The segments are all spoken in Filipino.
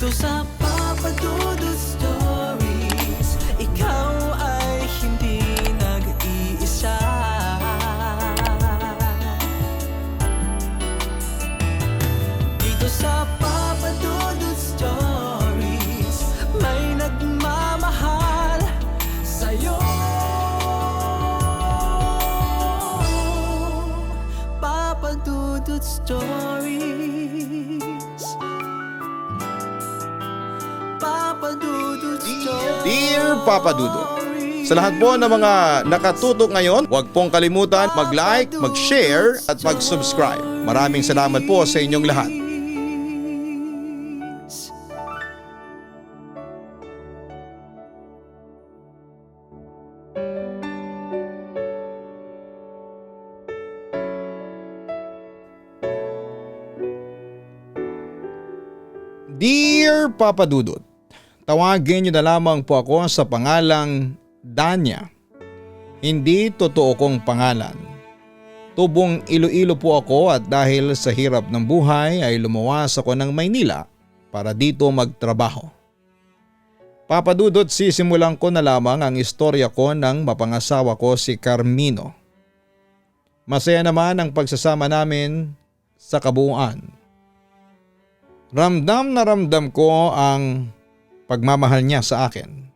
Dito sa Papa Dudut Stories, ikaw ay hindi nag-iisa. Dito sa Papa Dudut Stories, may nagmamahal sa'yo. Papa Dudut Stories, Papa Dudut Stories. Dear Papa Dudut, sa lahat po ng mga nakatutok ngayon, huwag pong kalimutan mag-like, mag-share at mag-subscribe. Maraming salamat po sa inyong lahat. Dear Papa Dudut, tawagin niyo na lamang po ako sa pangalang Danya. Hindi totoo kong pangalan. Tubong Iloilo po ako at dahil sa hirap ng buhay ay lumuwas ako ng Maynila para dito magtrabaho. Papa Dudut, sisimulan ko na lamang ang istorya ko ng mapangasawa ko si Carmino. Masaya naman ang pagsasama namin sa kabuuan. Ramdam na ramdam ko ang pagmamahal niya sa akin.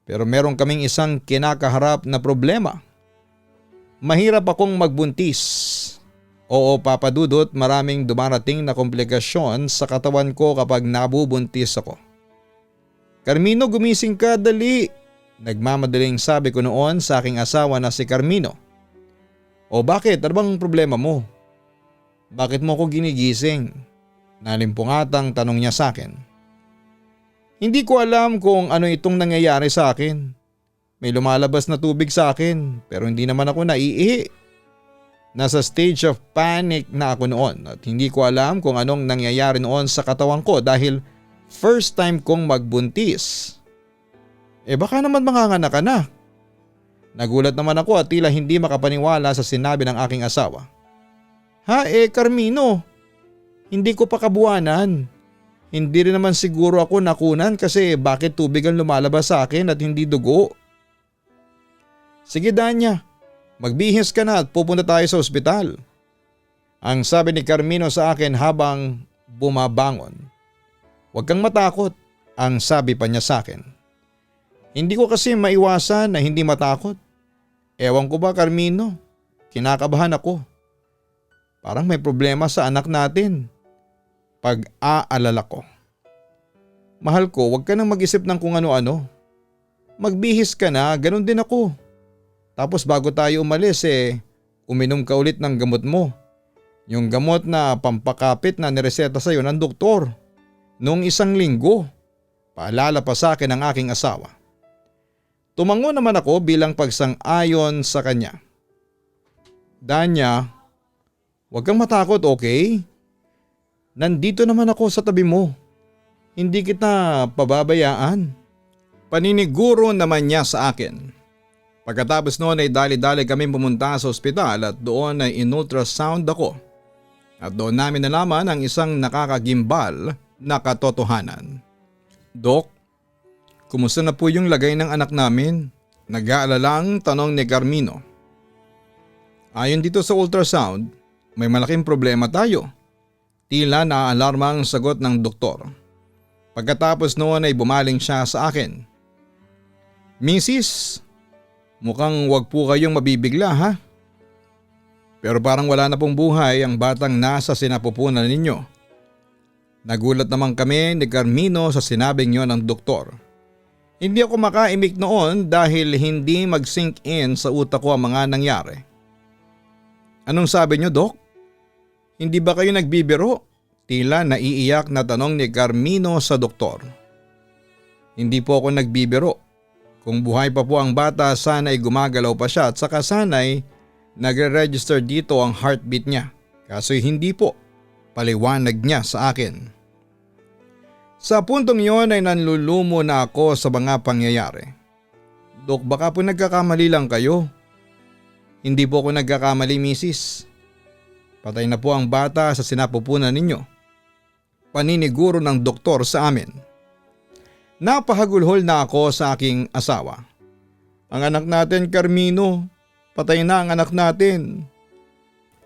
Pero meron kaming isang kinakaharap na problema. Mahirap akong magbuntis. Oo Papa Dudut, maraming dumarating na komplikasyon sa katawan ko kapag nabubuntis ako. Carmino, gumising ka, dali. Nagmamadaling sabi ko noon sa aking asawa na si Carmino. O bakit? Ano bang problema mo? Bakit mo ako ginigising? Nalimpungatang tanong niya sa akin. Hindi ko alam kung ano itong nangyayari sa akin. May lumalabas na tubig sa akin pero hindi naman ako naiihi. Nasa stage of panic na ako noon at hindi ko alam kung anong nangyayari noon sa katawan ko dahil first time kong magbuntis. Baka naman manganganak ka na. Nagulat naman ako at tila hindi makapaniwala sa sinabi ng aking asawa. Carmino, hindi ko pa kabuanan. Hindi rin naman siguro ako nakunan kasi bakit tubig ang lumalabas sa akin at hindi dugo. Sige Danya, magbihis ka na at pupunta tayo sa ospital. Ang sabi ni Carmino sa akin habang bumabangon. Huwag kang matakot, ang sabi pa niya sa akin. Hindi ko kasi maiwasan na hindi matakot. Ewan ko ba Carmino, kinakabahan ako. Parang may problema sa anak natin. Pag-aalala ko. Mahal ko, huwag ka nang mag-isip ng kung ano-ano. Magbihis ka na, ganun din ako. Tapos bago tayo umalis uminom ka ulit ng gamot mo. Yung gamot na pampakapit na nireseta sa'yo ng doktor. Noong 1 linggo. Paalala pa sa akin ng aking asawa. Tumango naman ako bilang pagsang-ayon sa kanya. Danya, huwag kang matakot, okay? Nandito naman ako sa tabi mo. Hindi kita pababayaan. Paniniguro naman niya sa akin. Pagkatapos noon ay dali-dali kami pumunta sa ospital at doon ay in-ultrasound ako. At doon namin nalaman ang isang nakakagimbal na katotohanan. Dok, kumusta na po yung lagay ng anak namin? Nag-aalalang tanong ni Carmino. Ayon dito sa ultrasound, may malaking problema tayo. Tila naaalarma ang sagot ng doktor. Pagkatapos noon ay bumaling siya sa akin. Mrs., mukhang wag po kayong mabibigla ha? Pero parang wala na pong buhay ang batang nasa sinapupunan ninyo. Nagulat naman kami ni Carmino sa sinabing yon ng doktor. Hindi ako makaimik noon dahil hindi mag-sink in sa utak ko ang mga nangyari. Anong sabi niyo, Dok? Hindi ba kayo nagbibiro? Tila naiiyak na tanong ni Carmino sa doktor. Hindi po ako nagbibiro. Kung buhay pa po ang bata, sana'y gumagalaw pa siya at saka sana'y nagre-register dito ang heartbeat niya. Kaso hindi po. Paliwanag niya sa akin. Sa puntong yon ay nanlulumo na ako sa mga pangyayari. Dok, baka po nagkakamali lang kayo. Hindi po ako nagkakamali, misis. Patay na po ang bata sa sinapupunan ninyo. paniniguro ng doktor sa amin. Napahagulhol na ako sa aking asawa. Ang anak natin, Carmino, patay na ang anak natin.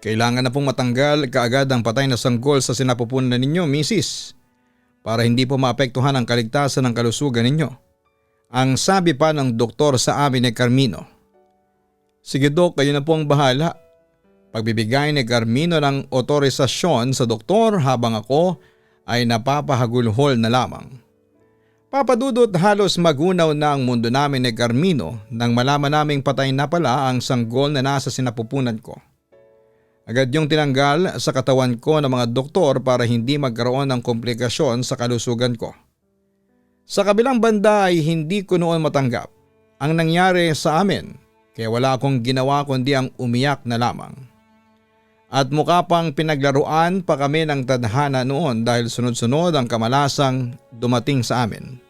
Kailangan na pong matanggal kaagad ang patay na sanggol sa sinapupunan ninyo, Mrs. Para hindi po maapektuhan ang kaligtasan ng kalusugan ninyo. Ang sabi pa ng doktor sa amin ni Carmino. Sige Dok, kayo na po ang bahala. Pagbibigay ni Carmino ng otorisasyon sa doktor habang ako ay napapahagulhol na lamang. Papadudot halos magunaw na ang mundo namin ni Carmino nang malaman naming patay na pala ang sanggol na nasa sinapupunan ko. Agad yung tinanggal sa katawan ko ng mga doktor para hindi magkaroon ng komplikasyon sa kalusugan ko. Sa kabilang banda ay hindi ko noon matanggap ang nangyari sa amin kaya wala akong ginawa kundi ang umiyak na lamang. At mukha pang pinaglaruan pa kami ng tadhana noon dahil sunod-sunod ang kamalasang dumating sa amin.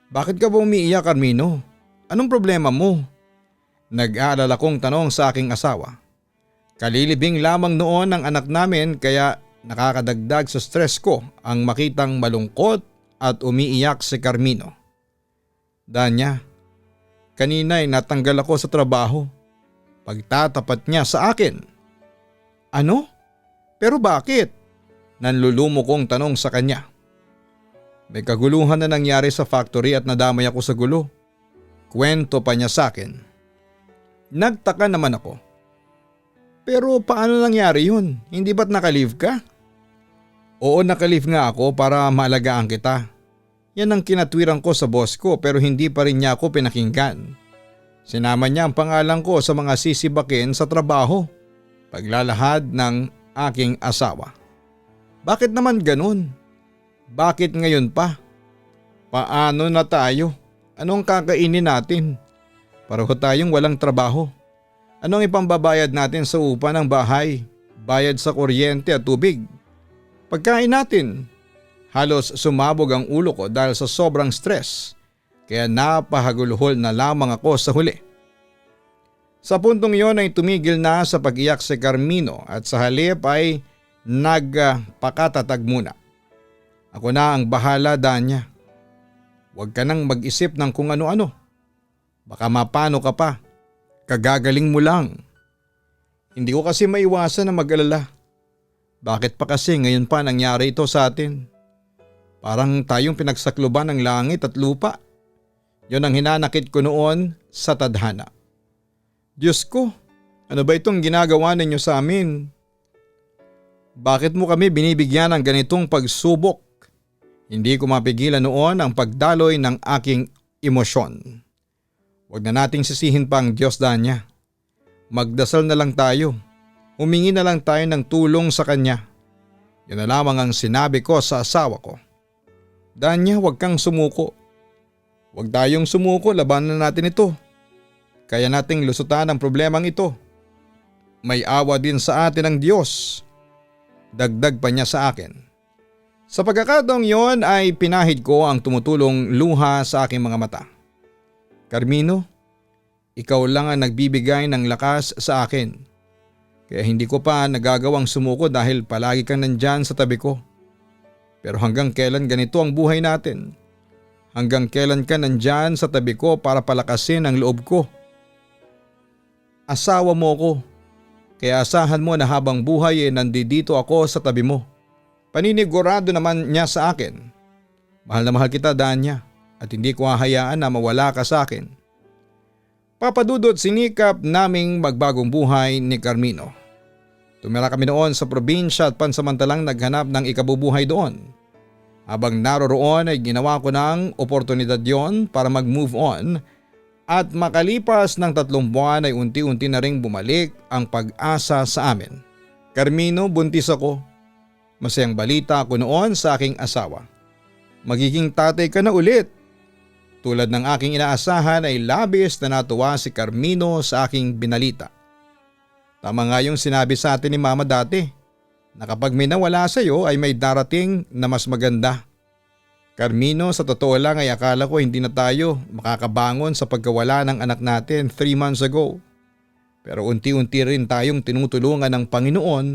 Bakit ka ba umiiyak, Carmino? Anong problema mo? Nag-aalala kong tanong sa aking asawa. Kalilibing lamang noon ng anak namin kaya nakakadagdag sa stress ko ang makitang malungkot at umiiyak si Carmino. Danya, kanina ay natanggal ako sa trabaho. Pagtatapat niya sa akin. Ano? Pero bakit? Nanlulumo kong tanong sa kanya. May kaguluhan na nangyari sa factory at nadamay ako sa gulo. Kwento pa niya sa akin. Nagtaka naman ako. Pero paano nangyari yun? Hindi ba't naka-leave ka? Oo, naka-leave nga ako para maalagaan kita. Yan ang kinatwiran ko sa boss ko pero hindi pa rin niya ako pinakinggan. Sinama niya ang pangalan ko sa mga sisibakin sa trabaho. Paglalahad ng aking asawa. Bakit naman ganun? Bakit ngayon pa? Paano na tayo? Anong kakainin natin? Pareho tayong walang trabaho. Anong ipambabayad natin sa upa ng bahay? Bayad sa kuryente at tubig? Pagkain natin? Halos sumabog ang ulo ko dahil sa sobrang stress. Kaya napahagulhol na lamang ako sa huli. Sa puntong iyon ay tumigil na sa pag-iyak si Carmino at sa halip ay nagpakatatag muna. Ako na ang bahala, Danya. Huwag ka nang mag-isip ng kung ano-ano. Baka mapano ka pa. Kagagaling mo lang. Hindi ko kasi maiwasan na mag-alala. Bakit pa kasi ngayon pa nangyari ito sa atin? Parang tayong pinagsakluban ng langit at lupa. Yon ang hinanakit ko noon sa tadhana. Diyos ko, ano ba itong ginagawa ninyo sa amin? Bakit mo kami binibigyan ng ganitong pagsubok? Hindi ko mapigilan noon ang pagdaloy ng aking emosyon. Huwag na nating sisihin pa ang Diyos, Danya. Magdasal na lang tayo. Humingi na lang tayo ng tulong sa Kanya. Yan na lamang ang sinabi ko sa asawa ko. Danya, huwag kang sumuko. Huwag tayong sumuko, labanan natin ito. Kaya nating lusutan ang problemang ito. May awa din sa atin ang Diyos. Dagdag pa niya sa akin. Sa pagkakataong yon ay pinahid ko ang tumutulong luha sa aking mga mata. Carmino, ikaw lang ang nagbibigay ng lakas sa akin. Kaya hindi ko pa nagagawang sumuko dahil palagi kang nandyan sa tabi ko. Pero hanggang kailan ganito ang buhay natin? Hanggang kailan ka nandyan sa tabi ko para palakasin ang loob ko? Asawa mo ko. Kaya asahan mo na habang buhay nandito ako sa tabi mo. Paninigurado naman niya sa akin. Mahal na mahal kita, Danya, at hindi ko hahayaan na mawala ka sa akin. Papadudot sinikap naming magbagong buhay ni Carmino. Tumira kami noon sa probinsya at pansamantalang naghanap ng ikabubuhay doon. Habang naroroon ay ginawa ko ng oportunidad yon para mag-move on at makalipas ng 3 buwan ay unti-unti na ring bumalik ang pag-asa sa amin. Carmino, buntis ako. Masayang balita ako noon sa aking asawa. Magiging tatay ka na ulit. Tulad ng aking inaasahan ay labis na natuwa si Carmino sa aking binalita. Tama nga yung sinabi sa atin ni Mama dati na kapag may nawala sa iyo ay may darating na mas maganda. Carmino, sa totoo lang ay akala ko hindi na tayo makakabangon sa pagkawala ng anak natin 3 months ago. Pero unti-unti rin tayong tinutulungan ng Panginoon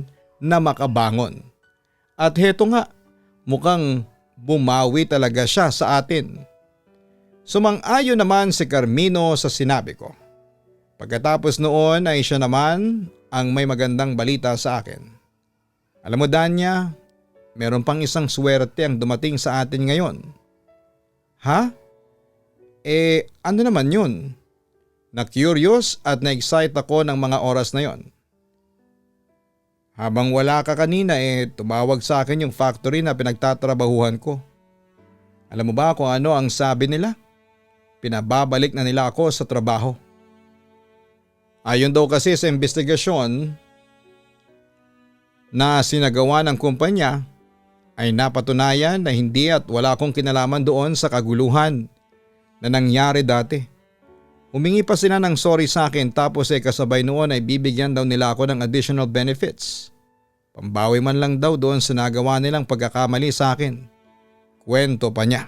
na makabangon. At heto nga, mukhang bumawi talaga siya sa atin. Sumang-ayon naman si Carmino sa sinabi ko. Pagkatapos noon ay siya naman ang may magandang balita sa akin. Alam mo Danya, meron pang isang swerte ang dumating sa atin ngayon. Ha? Ano naman yun? Na-curious at na-excite ako ng mga oras na yon. Habang wala ka kanina tumawag sa akin yung factory na pinagtatrabahuhan ko. Alam mo ba kung ano ang sabi nila? Pinababalik na nila ako sa trabaho. Ayon daw kasi sa investigasyon na sinagawa ng kumpanya ay napatunayan na hindi at wala akong kinalaman doon sa kaguluhan na nangyari dati. Humingi pa sila ng sorry sa akin tapos kasabay noon ay bibigyan daw nila ako ng additional benefits. Pambawi man lang daw doon sa nagawa nilang pagkakamali sa akin. Kwento pa niya.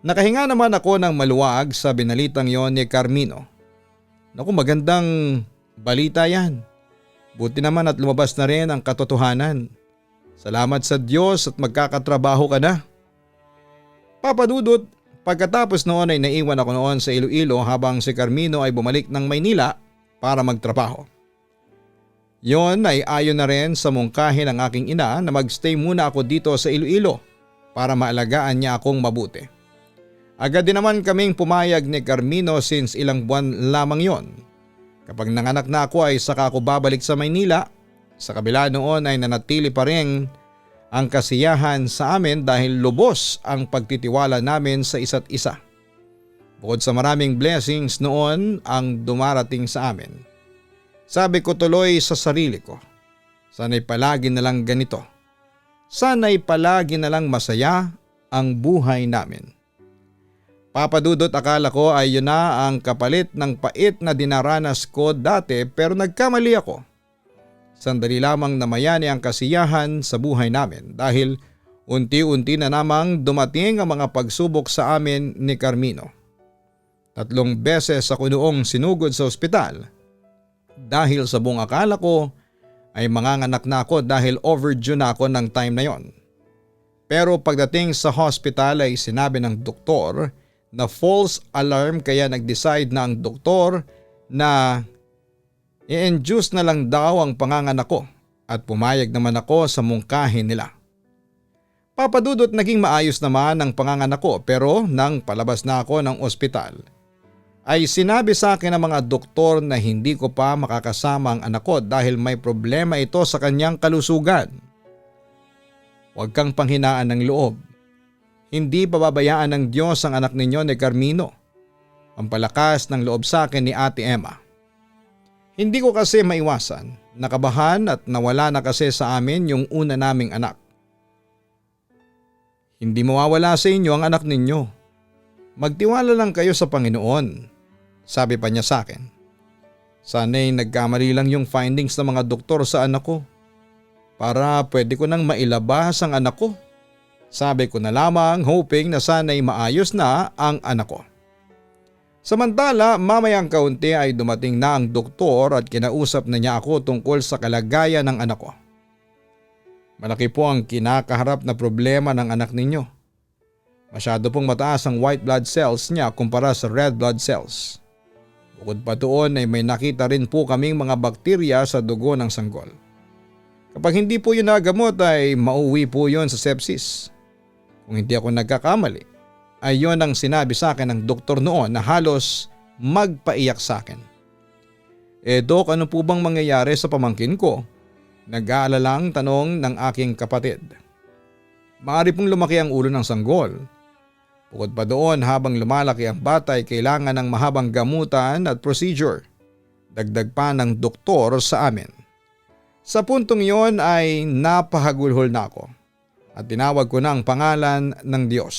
Nakahinga naman ako ng maluwag sa binalitang yon ni Carmino. Naku, magandang balita yan. Buti naman at lumabas na rin ang katotohanan. Salamat sa Diyos at magkakatrabaho ka na. Papa Dudut, pagkatapos noon ay naiwan ako noon sa Iloilo habang si Carmino ay bumalik ng Maynila para magtrabaho. Yon ay ayon na rin sa mungkahi ng aking ina na magstay muna ako dito sa Iloilo para maalagaan niya akong mabuti. Agad din naman kaming pumayag ni Carmino since ilang buwan lamang yon. Kapag nanganak na ako ay saka ako babalik sa Maynila. Sa kabila noon ay nanatili pa rin ang kasiyahan sa amin dahil lubos ang pagtitiwala namin sa isa't isa. Bukod sa maraming blessings noon ang dumarating sa amin. Sabi ko tuloy sa sarili ko, sana'y palagi na lang ganito. Sana'y palagi na lang masaya ang buhay namin. Papa Dudut, akala ko ay yun na ang kapalit ng pait na dinaranas ko dati pero nagkamali ako. Sandali lamang namayani ang kasiyahan sa buhay namin dahil unti-unti na namang dumating ang mga pagsubok sa amin ni Carmino. 3 beses ako noong sinugod sa ospital dahil sa buong akala ko ay manganganak na ako dahil overdue na ako ng time na yon. Pero pagdating sa hospital ay sinabi ng doktor na false alarm kaya nag-decide na ang doktor na i-induce na lang daw ang panganganak ko at pumayag naman ako sa mungkahin nila. Papa Dudut, naging maayos naman ang panganganak ko pero nang palabas na ako ng ospital ay sinabi sa akin ng mga doktor na hindi ko pa makakasama ang anak ko dahil may problema ito sa kanyang kalusugan. Huwag kang panghinaan ng loob. Hindi pababayaan ng Diyos ang anak ninyo ni Carmino. Ang palakas ng loob sa akin ni Ate Emma. Hindi ko kasi maiwasan, nakabahan at nawala na kasi sa amin yung una naming anak. Hindi mawawala sa inyo ang anak ninyo. Magtiwala lang kayo sa Panginoon, sabi pa niya sa akin. Sana'y nagkamali lang yung findings ng mga doktor sa anak ko para pwede ko nang mailabas ang anak ko. Sabi ko na lamang hoping na sana'y maayos na ang anak ko. Samantala, mamayang kaunti ay dumating na ang doktor at kinausap na niya ako tungkol sa kalagayan ng anak ko. Malaki po ang kinakaharap na problema ng anak ninyo. Masyado pong mataas ang white blood cells niya kumpara sa red blood cells. Bukod pa doon ay may nakita rin po kaming mga bakterya sa dugo ng sanggol. Kapag hindi po yun nagamot ay mauwi po yun sa sepsis. Kung hindi ako nagkakamali, ay yun ang sinabi sa akin ng doktor noon na halos magpaiyak sa akin. Dok, ano po bang mangyayari sa pamangkin ko? Nag-aalalang tanong ng aking kapatid. Maaari pong lumaki ang ulo ng sanggol. Bukod pa doon, habang lumalaki ang bata ay kailangan ng mahabang gamutan at procedure. Dagdag pa ng doktor sa amin. Sa puntong yon ay napahagulhol na ako. At tinawag ko na ang pangalan ng Diyos.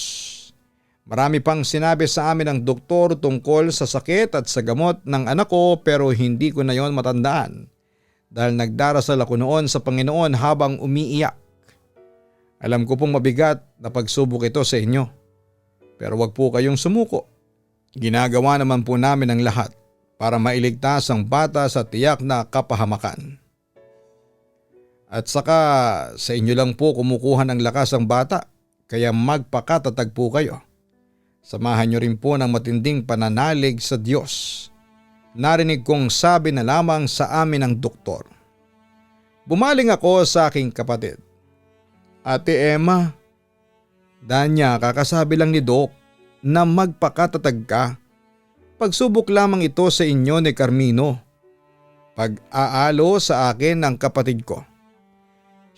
Marami pang sinabi sa amin ng doktor tungkol sa sakit at sa gamot ng anak ko pero hindi ko na yon matandaan dahil nagdarasal ako noon sa Panginoon habang umiiyak. Alam ko pong mabigat na pagsubok ito sa inyo pero wag po kayong sumuko. Ginagawa naman po namin ang lahat para mailigtas ang bata sa tiyak na kapahamakan. At saka sa inyo lang po kumukuha ng lakas ang bata, kaya magpakatatag po kayo. Samahan nyo rin po ng matinding pananalig sa Diyos. Narinig kong sabi na lamang sa amin ng doktor. Bumaling ako sa aking kapatid. Ate Emma, Danya, kakasabi lang ni Doc na magpakatatag ka. Pagsubok lamang ito sa inyo ni Carmino. Pag-aalo sa akin ng kapatid ko.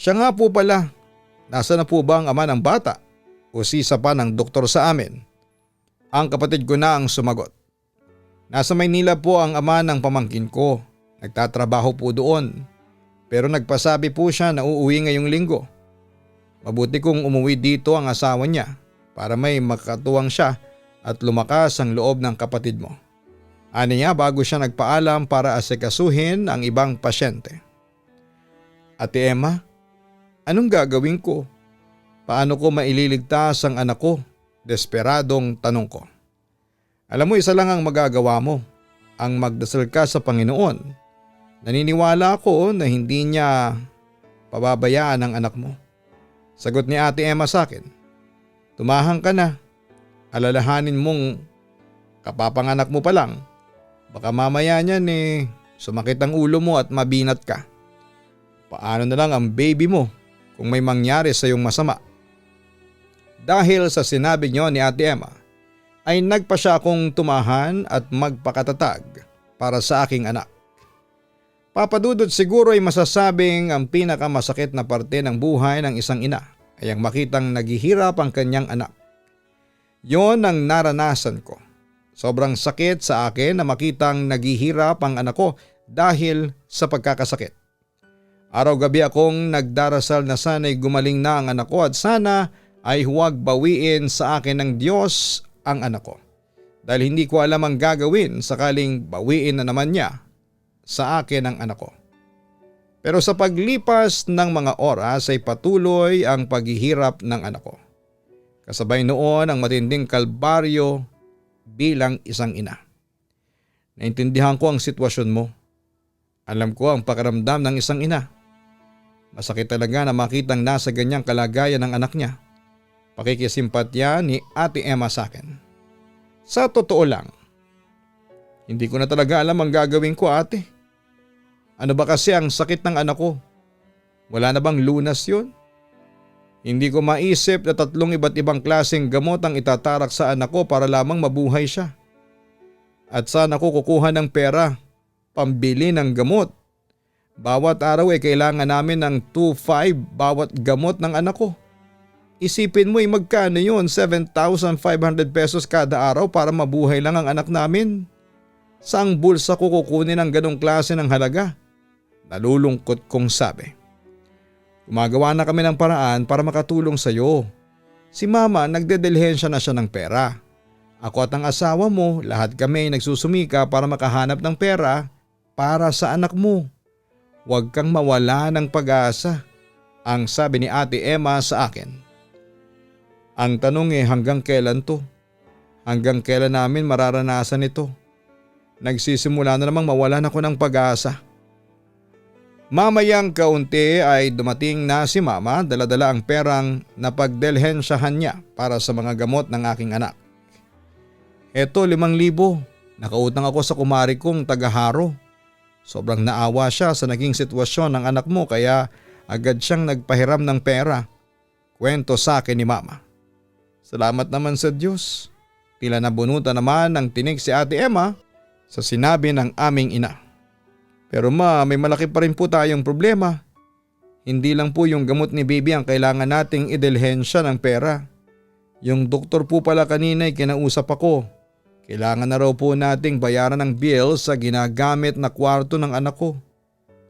Siya nga po pala, nasa na po ba ang ama ng bata? Usisa pa ng doktor sa amin. Ang kapatid ko na ang sumagot. Nasa Maynila po ang ama ng pamangkin ko. Nagtatrabaho po doon. Pero nagpasabi po siya na uuwi ngayong linggo. Mabuti kung umuwi dito ang asawa niya para may makatuwang siya at lumakas ang loob ng kapatid mo. Ani niya bago siya nagpaalam para asikasuhin ang ibang pasyente. Ate Emma, anong gagawin ko? Paano ko maililigtas ang anak ko? Desperadong tanong ko. Alam mo, isa lang ang magagawa mo, ang magdasal ka sa Panginoon. Naniniwala ako na hindi niya pababayaan ang anak mo. Sagot ni Ate Emma sa akin. Tumahang ka na. Alalahanin mong kapapanganak mo pa lang. Baka mamaya niyan sumakit ang ulo mo at mabinat ka. Paano na lang ang baby mo kung may mangyari sa iyong masama? Dahil sa sinabi niyo ni Ate Emma, ay nagpa siya akong tumahan at magpakatatag para sa aking anak. Papadudod siguro ay masasabing ang pinakamasakit na parte ng buhay ng isang ina ay ang makitang naghihirap ang kanyang anak. Yon ang naranasan ko. Sobrang sakit sa akin na makitang naghihirap ang anak ko dahil sa pagkakasakit. Araw-gabi akong nagdarasal na sana'y gumaling na ang anak ko at sana ay huwag bawiin sa akin ng Diyos ang anak ko. Dahil hindi ko alam ang gagawin sakaling bawiin na naman niya sa akin ang anak ko. Pero sa paglipas ng mga oras ay patuloy ang paghihirap ng anak ko. Kasabay noon ang matinding kalbaryo bilang isang ina. Naintindihan ko ang sitwasyon mo. Alam ko ang pakiramdam ng isang ina. Masakit talaga na makitang nasa ganyang kalagayan ng anak niya. Pakikisimpatya ni Ate Emma sa akin. Sa totoo lang, hindi ko na talaga alam ang gagawin ko, ate. Ano ba kasi ang sakit ng anak ko? Wala na bang lunas yun? Hindi ko maisip na 3 iba't ibang klaseng gamot ang itatarak sa anak ko para lamang mabuhay siya. At saan ako kukuha ng pera, pambili ng gamot? Bawat araw ay kailangan namin ng 2,500 bawat gamot ng anak ko. Isipin mo magkano yun, 7,500 pesos kada araw para mabuhay lang ang anak namin. Saang bulsa ko kukunin ang ganong klase ng halaga? Nalulungkot kong sabi. Gumagawa na kami ng paraan para makatulong sa iyo. Si mama nagdedelhensya na siya ng pera. Ako at ang asawa mo, lahat kami nagsusumika para makahanap ng pera para sa anak mo. Huwag kang mawala ng pag-asa, ang sabi ni Ate Emma sa akin. Ang tanong hanggang kailan to? Hanggang kailan namin mararanasan ito? Nagsisimula na namang mawalan ako ng pag-asa. Mamayang kaunti ay dumating na si mama, dala-dala ang perang napagdelhensyahan niya para sa mga gamot ng aking anak. Eto 5,000, nakautang ako sa kumari kong taga-Haro. Sobrang naawa siya sa naging sitwasyon ng anak mo kaya agad siyang nagpahiram ng pera. Kwento sa akin ni mama. Salamat naman sa Diyos. Tila nabunutan naman ng tinig si Ate Emma sa sinabi ng aming ina. Pero ma, may malaki pa rin po tayong problema. Hindi lang po yung gamot ni baby ang kailangan nating idelhensya ng pera. Yung doktor po pala kanina ay kinausap ako. Kailangan na raw po nating bayaran ng bill sa ginagamit na kwarto ng anak ko.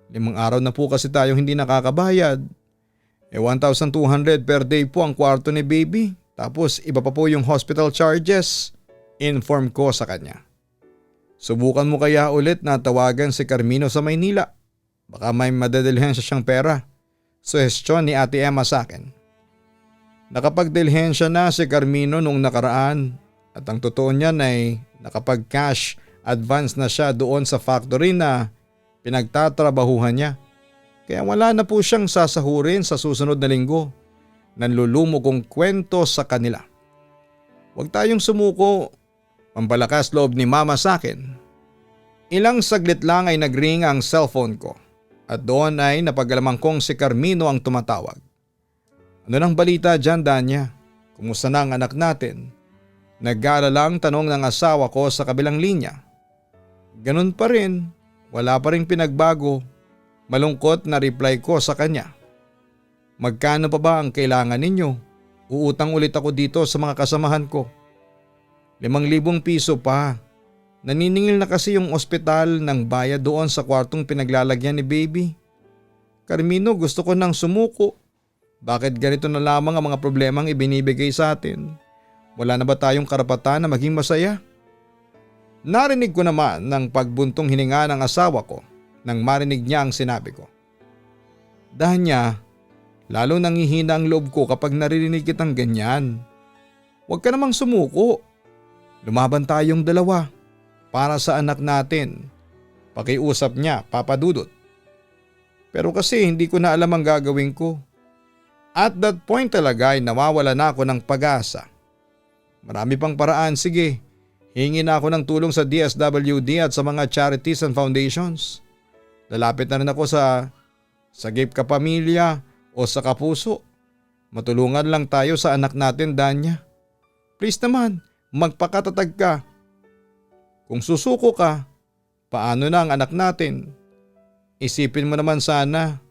5 araw na po kasi tayong hindi nakakabayad. 1,200 per day po ang kwarto ni baby. Tapos iba pa po yung hospital charges. Inform ko sa kanya. Subukan mo kaya ulit na tawagan si Carmino sa Maynila. Baka may madadilhensya siyang pera. Suhestyon ni Ate Emma sa akin. Nakapagdilhensya na si Carmino nung nakaraan. At ang totoo niyan ay nakapag-cash advance na siya doon sa factory na pinagtatrabahuhan niya. Kaya wala na po siyang sasahurin sa susunod na linggo. Nanlulumo kong kwento sa kanila. Huwag tayong sumuko, pampalakas loob ni mama sa akin. Ilang saglit lang ay nagring ang cellphone ko at doon ay napagalamang kong si Carmino ang tumatawag. Ano nang balita dyan, Danya? Kumusta na ang anak natin? Nag-aalalang tanong ng asawa ko sa kabilang linya. Ganun pa rin, wala pa rin pinagbago. Malungkot na reply ko sa kanya. Magkano pa ba ang kailangan ninyo? Uutang ulit ako dito sa mga kasamahan ko. 5,000 piso pa. Naniningil na kasi yung ospital ng bayad doon sa kwartong pinaglalagyan ni baby. Carmino, gusto ko nang sumuko. Bakit ganito na lamang ang mga problemang ibinibigay sa atin? Wala na ba tayong karapatan na maging masaya? Narinig ko naman ng pagbuntong hininga ng asawa ko nang marinig niya ang sinabi ko. Danya, lalo nangihina ang loob ko kapag naririnig kitang ganyan. Huwag ka namang sumuko. Lumaban tayong dalawa para sa anak natin. Pakiusap niya, Papa Dudut. Pero kasi hindi ko na alam ang gagawin ko. At that point talaga ay nawawala na ako ng pag-asa. Marami pang paraan, sige. Hingi na ako ng tulong sa DSWD at sa mga charities and foundations. Lalapit na rin ako sa Sagip Kapamilya o sa Kapuso. Matulungan lang tayo sa anak natin, Danya. Please naman, magpakatatag ka. Kung susuko ka, paano na ang anak natin? Isipin mo naman sana.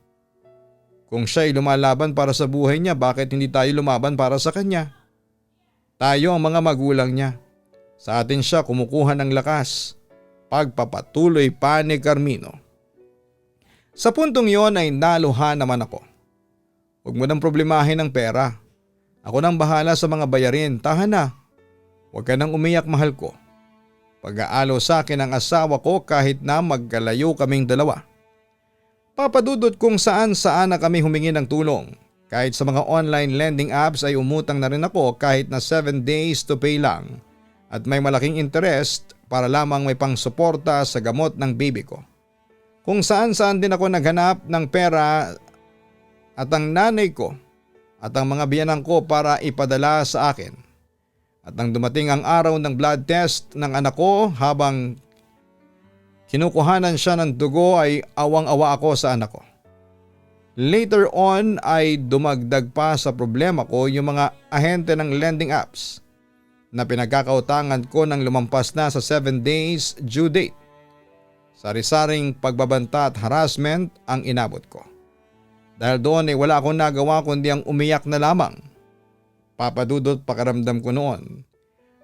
Kung siya'y lumalaban para sa buhay niya, bakit hindi tayo lumaban para sa kanya? Tayo ang mga magulang niya. Sa atin siya kumukuha ng lakas. Pagpapatuloy pa ni Carmino. Sa puntong yon ay naluha naman ako. Huwag mo nang problemahin ang pera. Ako nang bahala sa mga bayarin, tahan na. Huwag ka nang umiyak, mahal ko. Pag-aalo sa akin ang asawa ko kahit na magkalayo kaming dalawa. Papadudot kung saan na kami humingi ng tulong. Kahit sa mga online lending apps ay umutang na rin ako kahit na 7 days to pay lang. At may malaking interest para lamang may pangsuporta sa gamot ng baby ko. Kung saan din ako naghanap ng pera at ang nanay ko at ang mga biyanang ko para ipadala sa akin. At nang dumating ang araw ng blood test ng anak ko habang kinukuhanan siya ng dugo ay awang-awa ako sa anak ko. Later on ay dumagdag pa sa problema ko yung mga ahente ng lending apps na pinagkakautangan ko nang lumampas na sa 7 days due date. Sari-saring pagbabanta at harassment ang inabot ko. Dahil doon ay wala akong nagawa kundi ang umiyak na lamang. Papadudot pakiramdam ko noon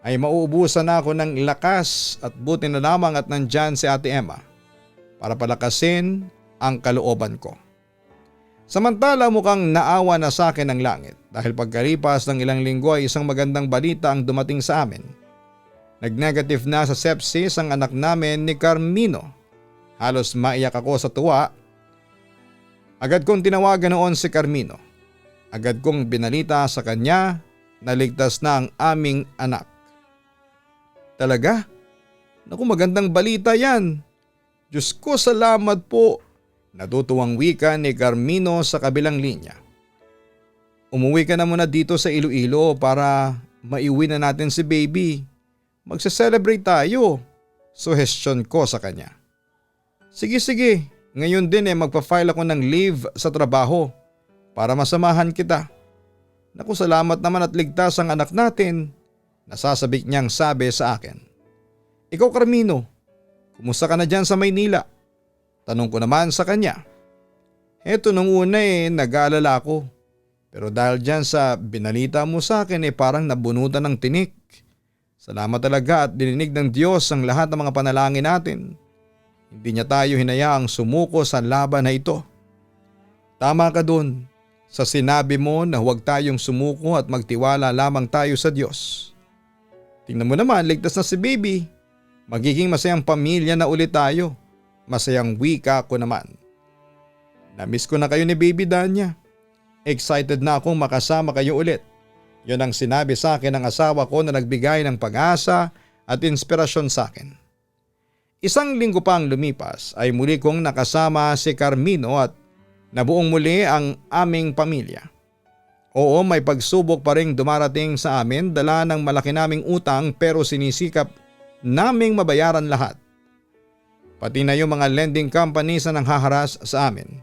ay mauubusan na ako ng lakas at buti na lamang at nandyan si Ate Emma para palakasin ang kalooban ko. Samantala mukhang naawa na sa akin ang langit dahil pagkalipas ng ilang linggo ay isang magandang balita ang dumating sa amin. Nag-negative na sa sepsis ang anak namin ni Carmino. Halos maiyak ako sa tuwa. Agad kong tinawagan noon si Carmino. Agad kong binalita sa kanya na ligtas na ang aming anak. Talaga? Naku, magandang balita yan. Diyos ko, salamat po. Natutuwang wika ni Carmino sa kabilang linya. Umuwi ka na muna dito sa Iloilo para maiuwi na natin si baby. Magse-celebrate tayo. Suhestyon ko sa kanya. Sige. Ngayon din magpa-file ako ng leave sa trabaho para masamahan kita. Naku, salamat naman at ligtas ang anak natin. Nasasabik niyang sabi sa akin. Ikaw, Carmino, kumusta ka na dyan sa Maynila? Tanong ko naman sa kanya. Eto nung una nag-aalala ako. Pero dahil dyan sa binalita mo sa akin parang nabunutan ng tinik. Salamat talaga at dininig ng Diyos ang lahat ng mga panalangin natin. Hindi niya tayo hinayaang sumuko sa laban na ito. Tama ka dun sa sinabi mo na huwag tayong sumuko at magtiwala lamang tayo sa Diyos. Tingnan mo naman, ligtas na si baby. Magiging masayang pamilya na ulit tayo. Masayang wika ko naman. Namiss ko na kayo ni baby, Danya. Excited na akong makasama kayo ulit. Yon ang sinabi sa akin ng asawa ko na nagbigay ng pag-asa at inspirasyon sa akin. Isang linggo pang lumipas ay muli kong nakasama si Carmino at Nabuong muli ang aming pamilya. Oo, may pagsubok pa ring dumarating sa amin, dala ng malaki naming utang pero sinisikap naming mabayaran lahat. Pati na yung mga lending companies na nanghaharas sa amin.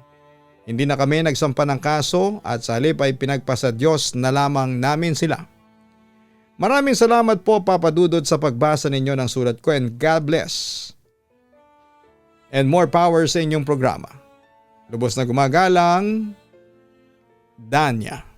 Hindi na kami nagsampa ng kaso at sa halip ay pinagpasa Diyos na lamang namin sila. Maraming salamat po Papa Dudut sa pagbasa ninyo ng sulat ko and God bless. And more power sa inyong programa. Lubos na gumagalang, Danya.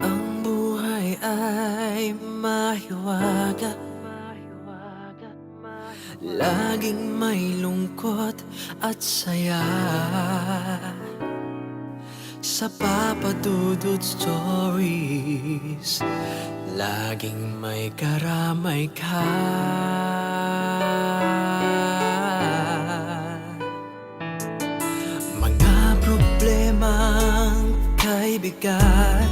Ang buhay ay mahiwaga, laging may lungkot at saya. Sa Papa Dudut Stories, laging may karamay ka. Mga problemang kay bigat,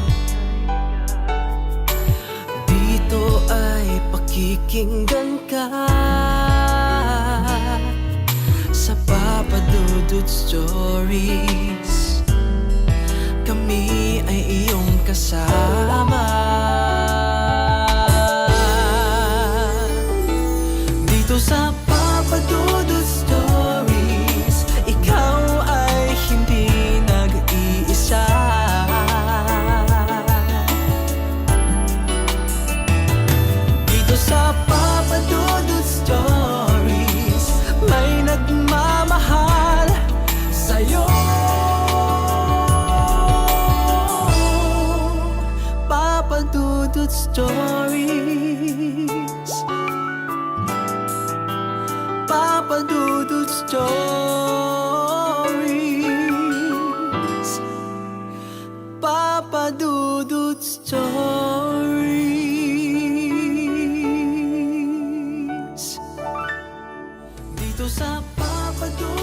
dito ay pakikinggan ka. Sa Papa Dudut Stories, kami ay iyong kasama. Dito sa Papa Dudut Stories, ikaw ay hindi nag-iisa. Dito sa Papa Dudut Stories, may nagmamahal sa'yo. Papa Dudut Stories, Papa Dudut Stories, Papa Dudut Stories. Dito sa Papa Dudut